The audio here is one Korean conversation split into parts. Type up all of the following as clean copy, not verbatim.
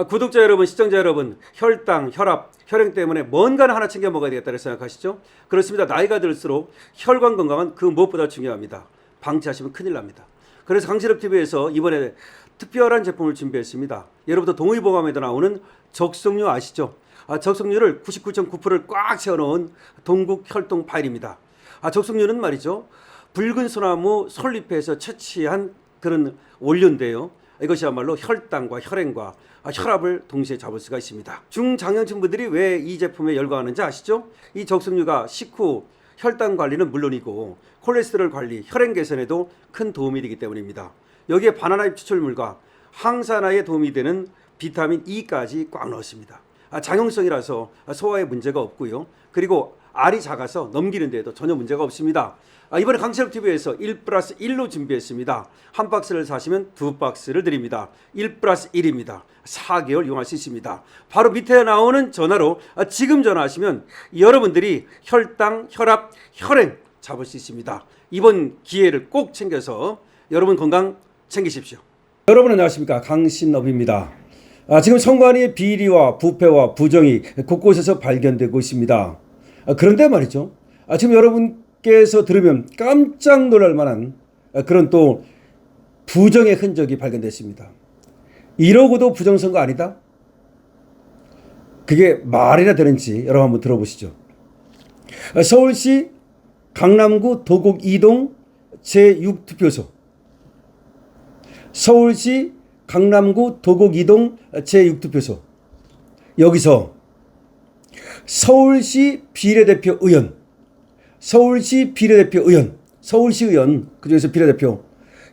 구독자 여러분, 시청자 여러분, 혈당, 혈압, 혈행 때문에 뭔가는 하나 챙겨 먹어야 되겠다고 생각하시죠? 그렇습니다. 나이가 들수록 혈관 건강은 그 무엇보다 중요합니다. 방치하시면 큰일 납니다. 그래서 강실업TV에서 이번에 특별한 제품을 준비했습니다. 여러분도 동의보감에도 나오는 적성류 아시죠? 적성류를 99.9%를 꽉 채워놓은 동국 혈동 파일입니다. 적성류는 말이죠, 붉은 소나무 솔잎에서 채취한 그런 원료인데요. 이것이야말로 혈당과 혈행과 혈압을 동시에 잡을 수가 있습니다. 중장년층 분들이 왜 이 제품에 열광하는지 아시죠? 이 적성류가 식후 혈당 관리는 물론이고 콜레스테롤 관리, 혈행 개선에도 큰 도움이 되기 때문입니다. 여기에 바나나잎 추출물과 항산화에 도움이 되는 비타민 E까지 꽉 넣었습니다. 장용성이라서 소화에 문제가 없고요. 그리고 알이 작아서 넘기는 데에도 전혀 문제가 없습니다. 이번에 강실업TV에서 1+1로 준비했습니다. 한 박스를 사시면 두 박스를 드립니다. 1+1입니다. 4개월 이용할 수 있습니다. 바로 밑에 나오는 전화로 지금 전화하시면 여러분들이 혈당, 혈압, 혈행 잡을 수 있습니다. 이번 기회를 꼭 챙겨서 여러분 건강 챙기십시오. 여러분 안녕하십니까, 강신업입니다. 지금 성관이의 비리와 부패와 부정이 곳곳에서 발견되고 있습니다. 그런데 말이죠, 지금 여러분께서 들으면 깜짝 놀랄 만한 그런 또 부정의 흔적이 발견됐습니다. 이러고도 부정선거 아니다? 그게 말이나 되는지 여러분 한번 들어보시죠. 서울시 강남구 도곡 2동 제6투표소, 서울시 강남구 도곡 2동 제6투표소, 여기서 서울시 비례대표 의원, 서울시 비례대표 의원, 서울시의원, 그중에서 비례대표,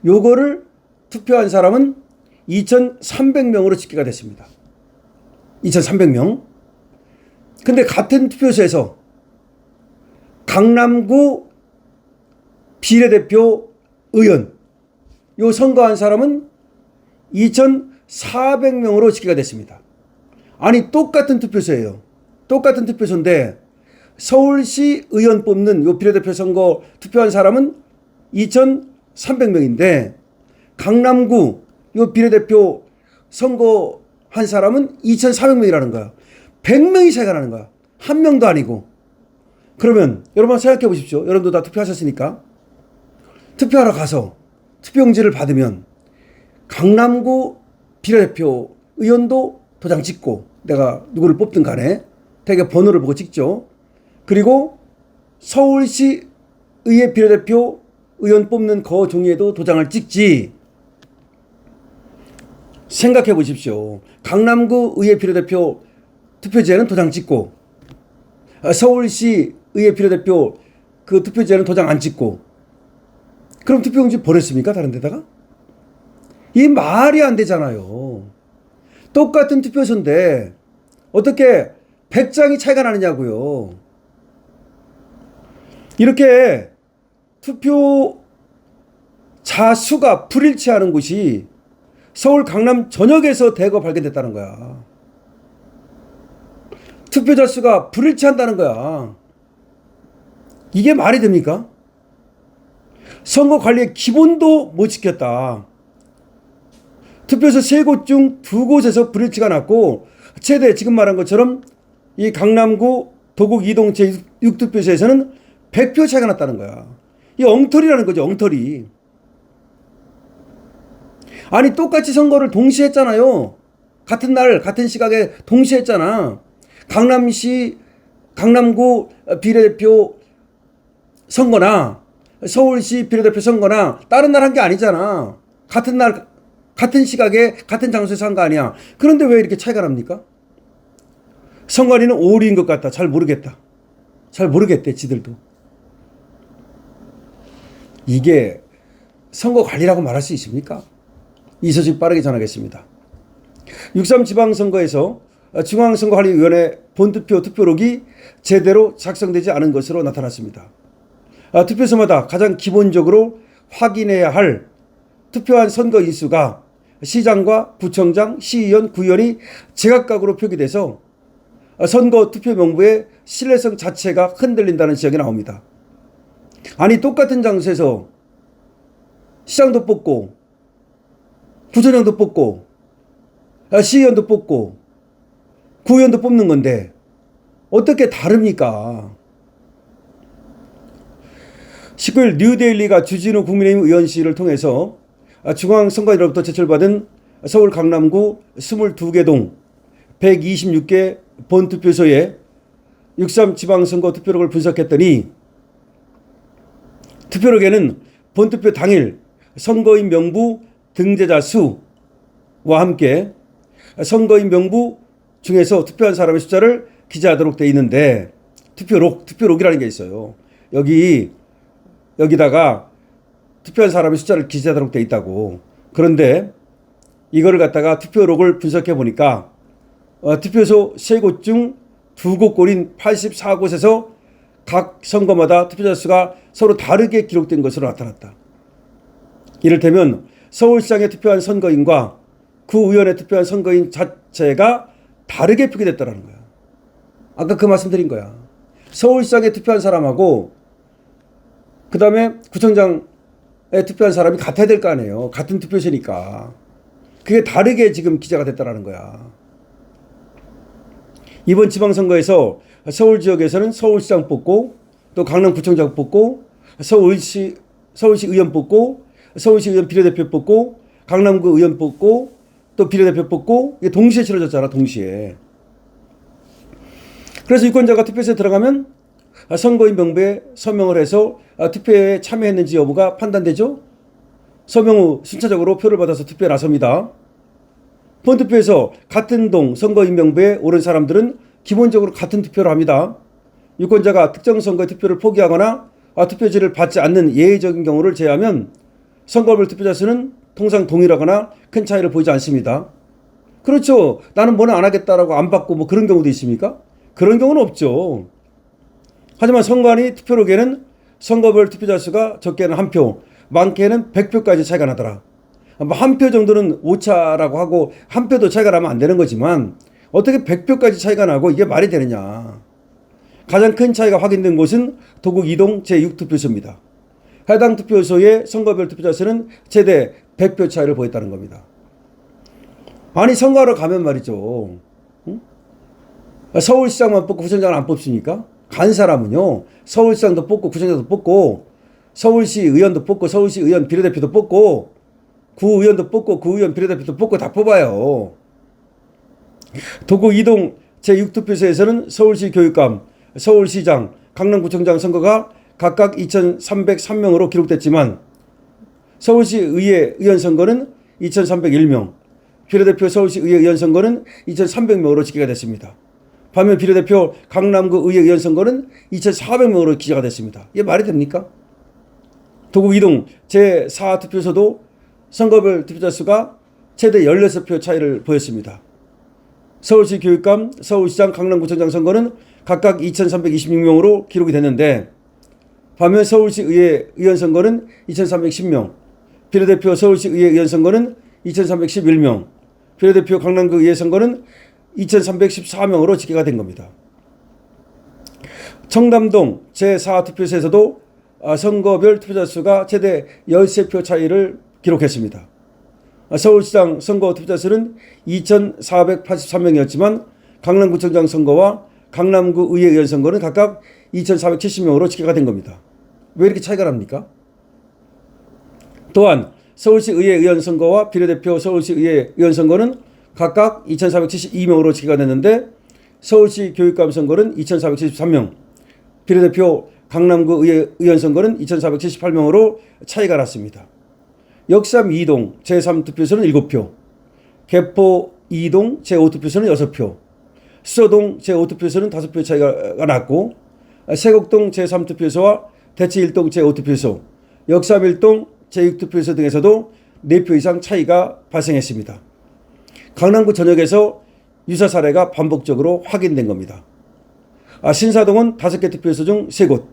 요거를 투표한 사람은 2,300명으로 집계가 됐습니다. 2,300명. 근데 같은 투표소에서 강남구 비례대표 의원, 요 선거한 사람은 2,400명으로 집계가 됐습니다. 아니, 똑같은 투표소예요. 똑같은 투표소인데 서울시 의원 뽑는 요 비례대표 선거 투표한 사람은 2,300명인데 강남구 요 비례대표 선거한 사람은 2,400명이라는 거야. 100명이 차이가 나는 거야. 한 명도 아니고. 그러면 여러분 생각해 보십시오. 여러분도 다 투표하셨으니까. 투표하러 가서 투표용지를 받으면 강남구 비례대표 의원도 도장 찍고, 내가 누구를 뽑든 간에 대개 번호를 보고 찍죠. 그리고 서울시 의회 비례대표 의원 뽑는 거 종이에도 도장을 찍지. 생각해 보십시오. 강남구 의회 비례대표 투표지에는 도장 찍고, 서울시 의회 비례대표 그 투표지에는 도장 안 찍고, 그럼 투표용지 보냈습니까? 다른 데다가? 이 말이 안 되잖아요. 똑같은 투표소인데 어떻게 100장이 차이가 나느냐고요. 이렇게 투표자 수가 불일치하는 곳이 서울 강남 전역에서 대거 발견됐다는 거야. 투표자 수가 불일치한다는 거야. 이게 말이 됩니까? 선거 관리의 기본도 못 지켰다. 투표소 3곳 중 2곳에서 불일치가 났고, 최대 지금 말한 것처럼 이 강남구 도곡 2동 제6투표소에서는 100표 차이가 났다는 거야. 이 엉터리라는 거죠, 엉터리. 아니, 똑같이 선거를 동시에 했잖아요. 같은 날, 같은 시각에 동시에 했잖아. 강남구 비례대표 선거나 서울시 비례대표 선거나 다른 날 한 게 아니잖아. 같은 날, 같은 시각에 같은 장소에서 한 거 아니야. 그런데 왜 이렇게 차이가 납니까? 선관위는 오류인 것 같다. 잘 모르겠다. 잘 모르겠대, 지들도. 이게 선거 관리라고 말할 수 있습니까? 이 소식 빠르게 전하겠습니다. 6.3 지방선거에서 중앙선거관리위원회 본투표 투표록이 제대로 작성되지 않은 것으로 나타났습니다. 투표소마다 가장 기본적으로 확인해야 할 투표한 선거 인수가 시장과 구청장, 시의원, 구의원이 제각각으로 표기돼서 선거 투표 명부의 신뢰성 자체가 흔들린다는 지적이 나옵니다. 아니, 똑같은 장소에서 시장도 뽑고 구청장도 뽑고 시의원도 뽑고 구의원도 뽑는 건데 어떻게 다릅니까? 19일 뉴데일리가 주진우 국민의힘 의원실을 통해서 중앙선관위로부터 제출받은 서울 강남구 22개 동 126개 본투표소의 6.3 지방선거 투표록을 분석했더니 투표록에는 본투표 당일 선거인 명부 등재자 수와 함께 선거인 명부 중에서 투표한 사람의 숫자를 기재하도록 되어 있는데 투표록이라는 게 있어요. 여기다가 투표한 사람의 숫자를 기재하도록 되어 있다고. 그런데 이거를 갖다가 투표록을 분석해 보니까 투표소 3곳 중 2곳 꼴인 84곳에서 각 선거마다 투표자 수가 서로 다르게 기록된 것으로 나타났다. 이를테면 서울시장에 투표한 선거인과 구의원에 투표한 선거인 자체가 다르게 표기됐다는 거야. 아까 그 말씀드린 거야. 서울시장에 투표한 사람하고 그 다음에 구청장에 투표한 사람이 같아야 될 거 아니에요. 같은 투표소니까. 그게 다르게 지금 기재가 됐다는 거야. 이번 지방선거에서 서울 지역에서는 서울시장 뽑고 또 강남구청장 뽑고 서울시 의원 뽑고 서울시 의원 비례대표 뽑고 강남구 의원 뽑고 또 비례대표 뽑고 이게 동시에 치러졌잖아. 동시에. 그래서 유권자가 투표소에 들어가면 선거인 명부에 서명을 해서 투표에 참여했는지 여부가 판단되죠. 서명 후 순차적으로 표를 받아서 투표에 나섭니다. 본투표에서 같은 동 선거인 명부에 오른 사람들은 기본적으로 같은 투표를 합니다. 유권자가 특정 선거의 투표를 포기하거나 투표지를 받지 않는 예외적인 경우를 제외하면 선거별 투표자 수는 통상 동일하거나 큰 차이를 보이지 않습니다. 그렇죠. 나는 뭐는 안 하겠다라고 안 받고 뭐 그런 경우도 있습니까? 그런 경우는 없죠. 하지만 선관위 투표록에는 선거별 투표자 수가 적게는 1표, 많게는 100표까지 차이가 나더라. 한 표 정도는 오차라고 하고 한 표도 차이가 나면 안 되는 거지만 어떻게 100표까지 차이가 나고 이게 말이 되느냐. 가장 큰 차이가 확인된 곳은 도곡 2동 제6투표소입니다. 해당 투표소의 선거별 투표자 수는 최대 100표 차이를 보였다는 겁니다. 아니 선거하러 가면 말이죠. 응? 서울시장만 뽑고 구청장은 안 뽑습니까? 간 사람은요. 서울시장도 뽑고 구청장도 뽑고 서울시 의원도 뽑고 서울시 의원 비례대표도 뽑고 구의원도 뽑고 구의원 비례대표도 뽑고 다 뽑아요. 도곡 2동 제6투표소에서는 서울시 교육감, 서울시장, 강남구청장 선거가 각각 2,303명으로 기록됐지만 서울시 의회 의원 선거는 2,301명, 비례대표 서울시 의회 의원 선거는 2,300명으로 집계가 됐습니다. 반면 비례대표 강남구 의회 의원 선거는 2,400명으로 기재가 됐습니다. 이게 말이 됩니까? 도곡 2동 제4투표소도 선거별 투표자 수가 최대 16표 차이를 보였습니다. 서울시 교육감, 서울시장, 강남구청장 선거는 각각 2,326명으로 기록이 됐는데 반면 서울시 의회 의원 선거는 2,310명, 비례대표 서울시 의회 의원 선거는 2,311명, 비례대표 강남구 의회 선거는 2,314명으로 집계가 된 겁니다. 청담동 제4투표소에서도 선거별 투표자 수가 최대 13표 차이를 기록했습니다. 서울시장 선거 투표자 수는 2,483명이었지만 강남구청장 선거와 강남구 의회 의원 선거는 각각 2,470명으로 집계가 된 겁니다. 왜 이렇게 차이가 납니까? 또한 서울시 의회 의원 선거와 비례대표 서울시 의회 의원 선거는 각각 2,472명으로 집계가 됐는데 서울시 교육감 선거는 2,473명, 비례대표 강남구 의회 의원 선거는 2,478명으로 차이가 났습니다. 역삼 2동 제3투표소는 7표, 개포 2동 제5투표소는 6표, 수서동 제5투표소는 5표 차이가 났고 세곡동 제3투표소와 대치 1동 제5투표소, 역삼 1동 제6투표소 등에서도 4표 이상 차이가 발생했습니다. 강남구 전역에서 유사 사례가 반복적으로 확인된 겁니다. 신사동은 5개 투표소 중 3곳,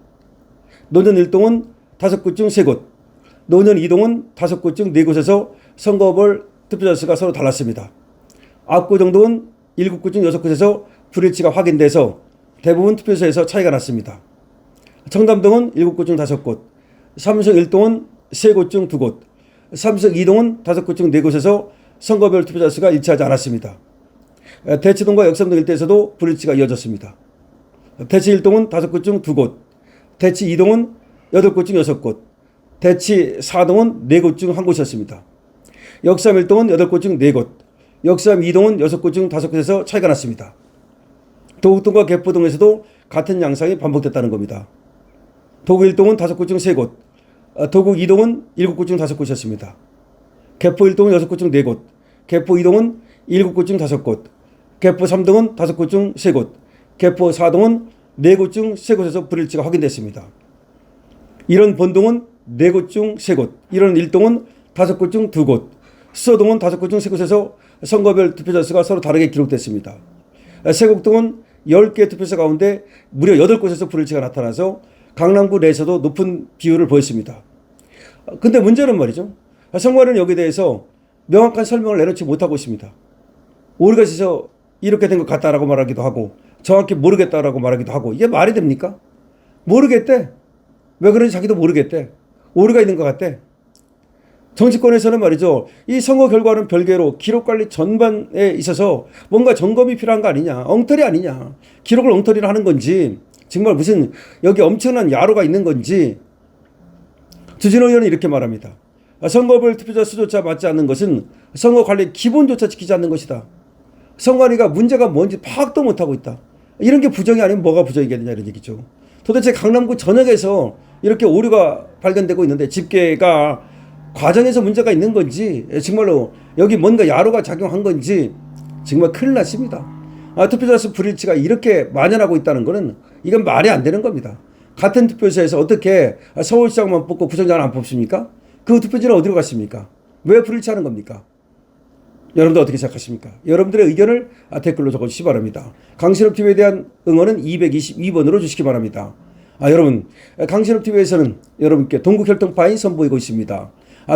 노년 1동은 5곳 중 3곳, 노년 2동은 5곳 중 4곳에서 선거별 투표자 수가 서로 달랐습니다. 압구정동은 7곳 중 6곳에서 불일치가 확인돼서 대부분 투표소에서 차이가 났습니다. 청담동은 7곳 중 5곳, 삼성 1동은 3곳 중 2곳, 삼성 2동은 5곳 중 4곳에서 선거별 투표자 수가 일치하지 않았습니다. 대치동과 역삼동 일대에서도 불일치가 이어졌습니다. 대치 1동은 5곳 중 2곳, 대치 2동은 8곳 중 6곳, 대치 4동은 4곳 중 1곳이었습니다. 역삼 1동은 8곳 중 4곳, 역삼 2동은 6곳 중 5곳에서 차이가 났습니다. 도곡동과 개포동에서도 같은 양상이 반복됐다는 겁니다. 도곡 1동은 5곳 중 3곳, 도곡 2동은 7곳 중 5곳이었습니다. 개포 1동은 6곳 중 4곳, 개포 2동은 7곳 중 5곳, 개포 3동은 5곳 중 3곳, 개포 4동은 4곳 중 3곳에서 불일치가 확인됐습니다. 이런 본동은 4곳 중 3곳, 이런 1동은 5곳 중 2곳, 수서동은 5곳 중 3곳에서 선거별 투표자 수가 서로 다르게 기록됐습니다. 세곡동은 10개 투표소 가운데 무려 8곳에서 불일치가 나타나서 강남구 내에서도 높은 비율을 보였습니다. 근데 문제는 말이죠. 선관위는 여기에 대해서 명확한 설명을 내놓지 못하고 있습니다. 오류가 있어서 이렇게 된 것 같다라고 말하기도 하고 정확히 모르겠다라고 말하기도 하고 이게 말이 됩니까? 모르겠대. 왜 그런지 자기도 모르겠대. 오류가 있는 것 같대. 정치권에서는 말이죠. 이 선거 결과는 별개로 기록관리 전반에 있어서 뭔가 점검이 필요한 거 아니냐. 엉터리 아니냐. 기록을 엉터리로 하는 건지 정말 무슨 여기 엄청난 야로가 있는 건지 주진호 의원은 이렇게 말합니다. 선거별 투표자 수조차 맞지 않는 것은 선거관리 기본조차 지키지 않는 것이다. 선관위가 문제가 뭔지 파악도 못하고 있다. 이런 게 부정이 아니면 뭐가 부정이겠느냐 이런 얘기죠. 도대체 강남구 전역에서 이렇게 오류가 발견되고 있는데 집계가 과정에서 문제가 있는 건지 정말로 여기 뭔가 야로가 작용한 건지 정말 큰일 났습니다. 투표자 수 불일치가 이렇게 만연하고 있다는 것은 이건 말이 안 되는 겁니다. 같은 투표소에서 어떻게 서울시장만 뽑고 구청장을 안 뽑습니까? 그 투표지는 어디로 갔습니까? 왜 불일치하는 겁니까? 여러분들 어떻게 생각하십니까? 여러분들의 의견을 댓글로 적어주시기 바랍니다. 강신업TV에 대한 응원은 222번으로 주시기 바랍니다. 여러분 강신업TV에서는 여러분께 동국혈통파인 선보이고 있습니다.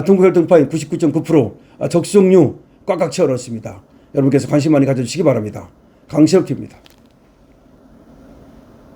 동국혈통파인 99.9% 적수 종류 꽉꽉 채워넣었습니다. 여러분께서 관심 많이 가져주시기 바랍니다. 강신업TV입니다.